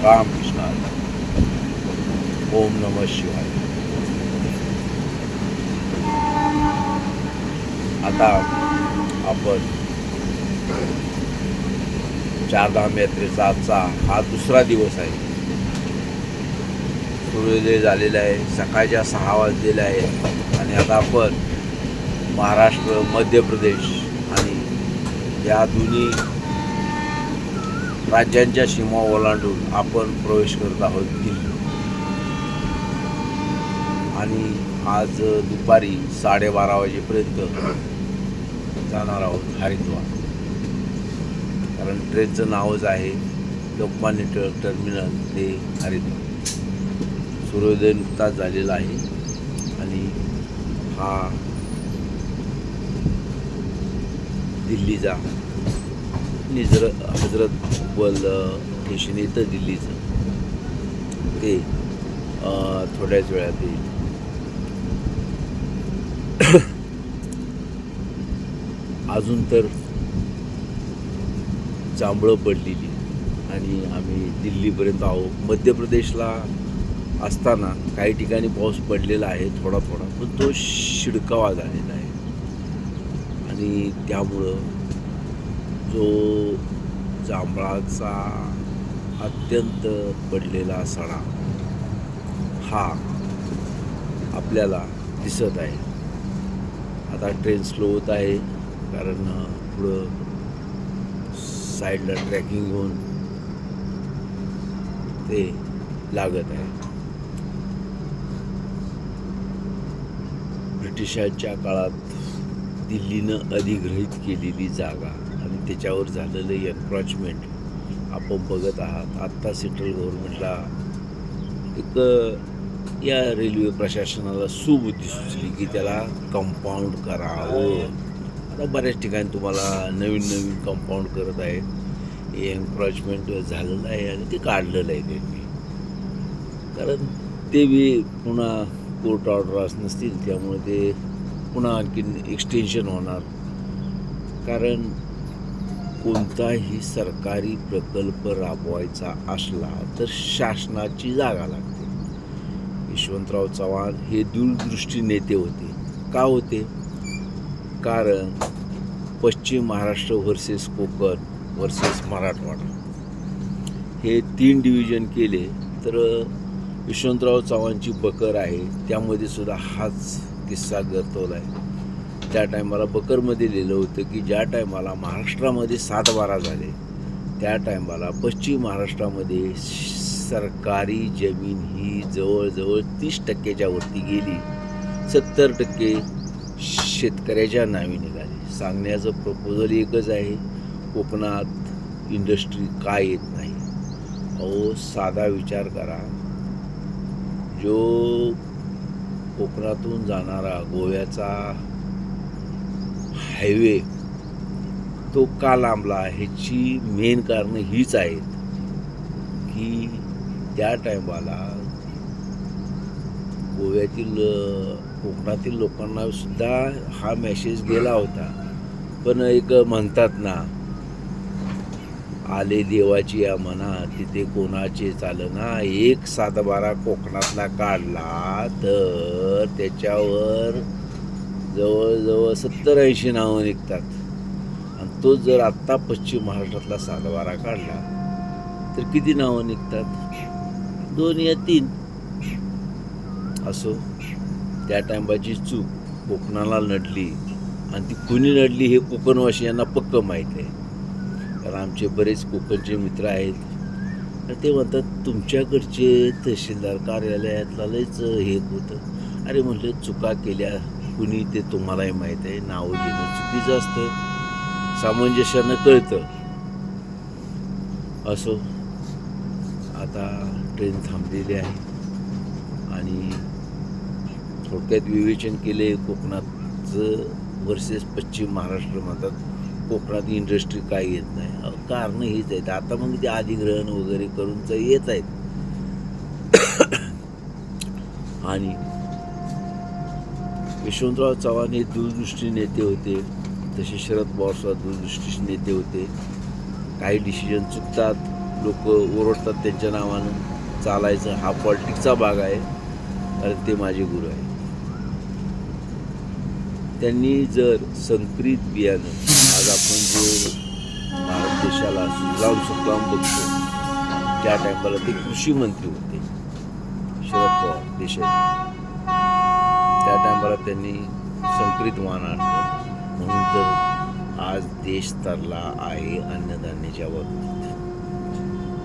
रामकृष्ण हरी. ओम नमः शिवाय. आता आपण चारधाम यात्रेचा आजचा हा दुसरा दिवस आहे. सूर्योदय झालेला आहे, सकाळच्या 6 वाजलेले आहे आणि आता आपण महाराष्ट्र, मध्य प्रदेश आणि या दोन्ही राज्यांच्या सीमा ओलांडून आपण प्रवेश करत आहोत दिल्ली. आणि आज दुपारी 12:30 वाजेपर्यंत जाणार आहोत हरिद्वार. कारण ट्रेनचं नावच आहे लोकमान्य टिळक टर्मिनल ते हरिद्वार. सूर्योदय नुकताच झालेला आहे आणि हा दिल्लीचा हजरत बल स्टेशन येतं दिल्लीचं, ते थोड्याच वेळात येईल. अजून तर जांभळं पडलेली आणि आम्ही दिल्लीपर्यंत आहोत. मध्य प्रदेशला असताना काही ठिकाणी पाऊस पडलेला आहे थोडा थोडा, पण तो शिडकावा झालेला आहे आणि त्यामुळं जो जांभळाचा अत्यंत पडलेला सडा हा आपल्याला दिसत आहे. आता ट्रेन स्लो होत आहे कारण पुढं साईडला ट्रॅकिंग घेऊन ते लागत आहे. ब्रिटिशांच्या काळात दिल्लीनं अधिग्रहित केलेली जागा आणि त्याच्यावर झालेलं एन्क्रॉचमेंट आपण बघत आहात. आत्ता सेंट्रल गव्हर्नमेंटला एक या रेल्वे प्रशासनाला सुबुद्धी सुचली की त्याला कंपाऊंड करावं. आता बऱ्याच ठिकाणी तुम्हाला नवीन कंपाऊंड करत आहेत. एन्क्रॉचमेंट झालेलं आहे आणि ते काढलेलं आहे त्यांनी, कारण ते बी पुन्हा कोर्ट ऑर्डर नसतील, त्यामुळे ते पुन्हा आणखीन एक्सटेन्शन होणार. कारण कोणताही सरकारी प्रकल्प राबवायचा असला तर शासनाची जागा लागते. यशवंतराव चव्हाण हे दूरदृष्टी नेते होते. का होते? कारण पश्चिम महाराष्ट्र व्हर्सेस कोकण व्हर्सेस मराठवाडा हे 3 डिव्हिजन केले तर यशवंतराव चव्हाणची बकर आहे, त्यामध्ये सुद्धा हाच किस्सा गर्तवला आहे. त्या टायमाला बकरमध्ये लिहिलं होतं की ज्या टायमाला महाराष्ट्रामध्ये 7/12 झाले त्या टायमाला पश्चिम महाराष्ट्रामध्ये सरकारी जमीन ही जवळजवळ 30% वरती गेली, 70% शेतकऱ्याच्या नावी निघाली. सांगण्याचं प्रपोजल एकच आहे, कोकणात इंडस्ट्री का येत नाही? अहो साधा विचार करा, जो कोकणातून जाणारा गोव्याचा हायवे तो का लांबला? ह्याची मेन कारणं हीच आहेत की त्या टायमाला गोव्यातील कोकणातील लोकांना सुद्धा हा मेसेज गेला होता. पण एक म्हणतात ना, आले देवाची या मना तिथे कोणाचे चालना. 1/7/12 कोकणातला काढला तर त्याच्यावर जवळजवळ 70-80 नावं निघतात. आणि तो जर आत्ता पश्चिम महाराष्ट्रातला 7/12 काढला तर किती नावं निघतात? 2 या 3. असो, त्या टायमाची चूक कोकणाला नडली आणि ती कुणी नडली हे कोकणवासियांना पक्कं माहीत आहे. कारण आमचे बरेच कोकणचे मित्र आहेत, तर ते म्हणतात तुमच्याकडचे तहसीलदार कार्यालयातला लयच हे होतं. अरे म्हटलं चुका केल्या कुणी ते तुम्हालाही माहीत आहे, नावं घेणं चुकीचं असतं, सामंजस्यानं कळतं. असो, आता ट्रेन थांबलेली आहे आणि थोडक्यात विवेचन केले कोकणाचं वर्सेस पश्चिम महाराष्ट्र. म्हणतात कोकणात इंडस्ट्री काय येत नाही, कारणं हीच आहेत. आता मग ते अधिग्रहण वगैरे करून येत आहेत. आणि यशवंतराव चव्हाण हे दूरदृष्टी नेते होते, तसे शरद पवार सुद्धा दूरदृष्टी नेते होते. काही डिसिजन चुकतात, लोक ओरडतात त्यांच्या नावानं चालायचं, हा पॉलिटिक्सचा भाग आहे, कारण ते माझे गुरु आहे. त्यांनी जर संकरित बियाणं, आज आपण जे भारत देशाला सुजलाम सुफलाम बघतो, त्या टायमाला ते कृषी मंत्री होते शरद पवार देशाचे. त्या टायमाला त्यांनी संकरित वाण आणलं, म्हणून तर आज देश तरला आहे अन्नधान्याच्या बाबतीत.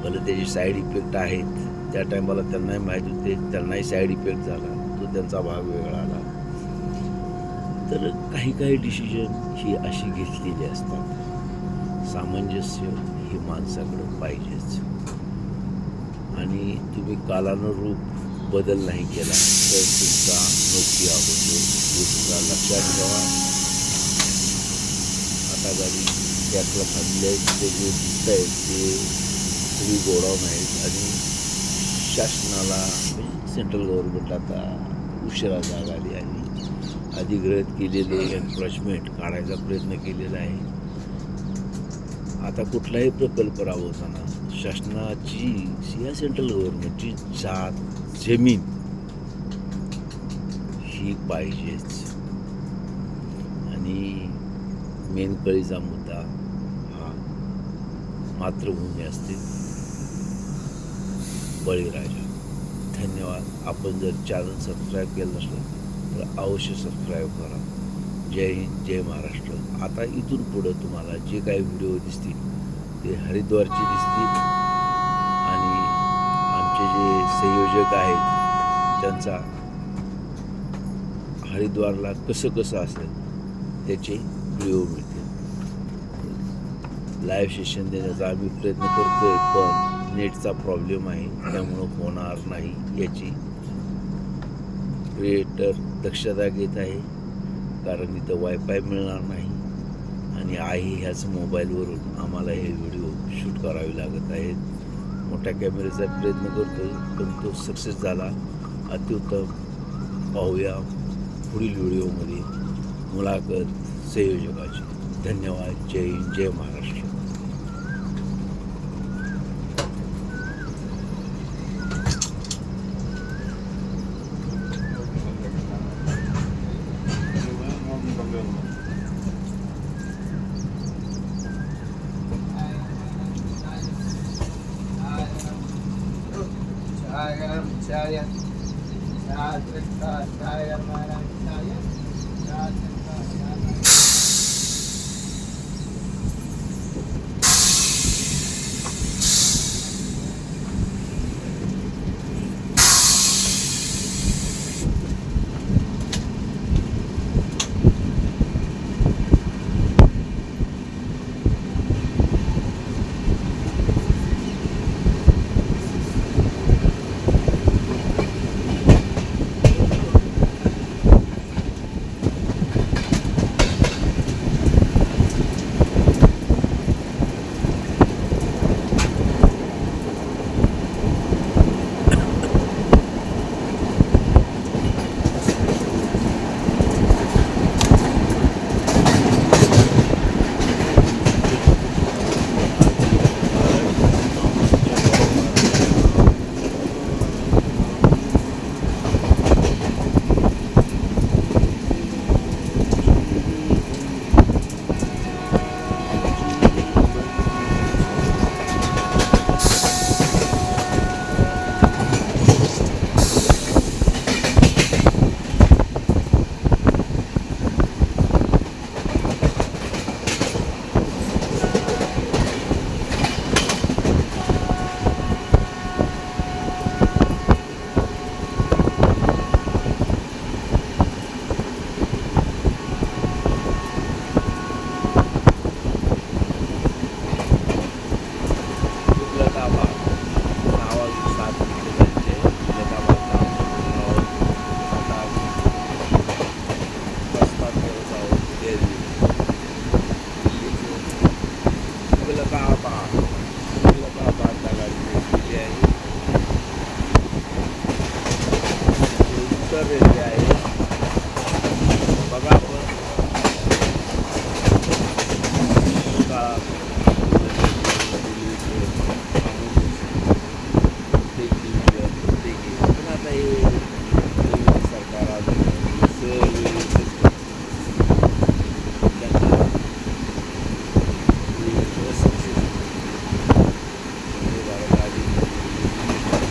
भले त्याचे साईड इफेक्ट आहेत, त्या टायमाला त्यांनाही माहीत होते, त्यांनाही साईड इफेक्ट झाला, तो त्यांचा भाग वेगळा आला. तर काही डिसिजन ही अशी घेतलेली असतात. सामंजस्य हे माणसाकडं पाहिजेच, आणि तुम्ही कालानुरूप बदल नाही केला तर तुमचा नोकरी होतो हे सुद्धा लक्षात ठेवा. आता गाडी ट्रॅकला थांबले ते जे दिसत आहेत ते सगळी गोडाऊन आहेत, आणि शासनाला म्हणजे सेंट्रल गव्हर्नमेंट आता उशिरा जाग आली आणि अधिग्रहित केलेले एन्क्रोचमेंट काढायचा प्रयत्न केलेला आहे. आता कुठलाही प्रकल्प राबवताना शासनाची या सेंट्रल गव्हर्नमेंटची जमीन ही पाहिजेच. आणि मेन कळीचा मुद्दा हा मातृभूमी असते. बळीराजा. धन्यवाद. आपण जर चॅनल सबस्क्राईब केलं नसलं तर अवश्य सबस्क्राईब करा. जय हिंद, जय महाराष्ट्र. आता इथून पुढं तुम्हाला जे काही व्हिडिओ दिसतील ते हरिद्वारचे दिसतील, आणि आमचे जे संयोजक आहेत त्यांचा हरिद्वारला कसं असेल त्याचे व्हिडिओ मिळतील. लाईव्ह सेशन देण्याचा आम्ही प्रयत्न करतोय, पण नेटचा प्रॉब्लेम आहे, त्यामुळं होणार नाही याची क्रिएटर दक्षता घेत आहे, कारण इथं वायफाय मिळणार नाही, आणि आहे ह्याच मोबाईलवरून आम्हाला हे व्हिडिओ शूट करावे लागत आहेत. मोठ्या कॅमेऱ्याचा प्रयत्न करतोय, पण तो सक्सेस झाला, अत्युत्तम. पाहूया पुढील व्हिडिओमध्ये मुलाखत संयोजकाची. धन्यवाद. जय हिंद, जय महाराष्ट्र.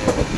धन्यवाद.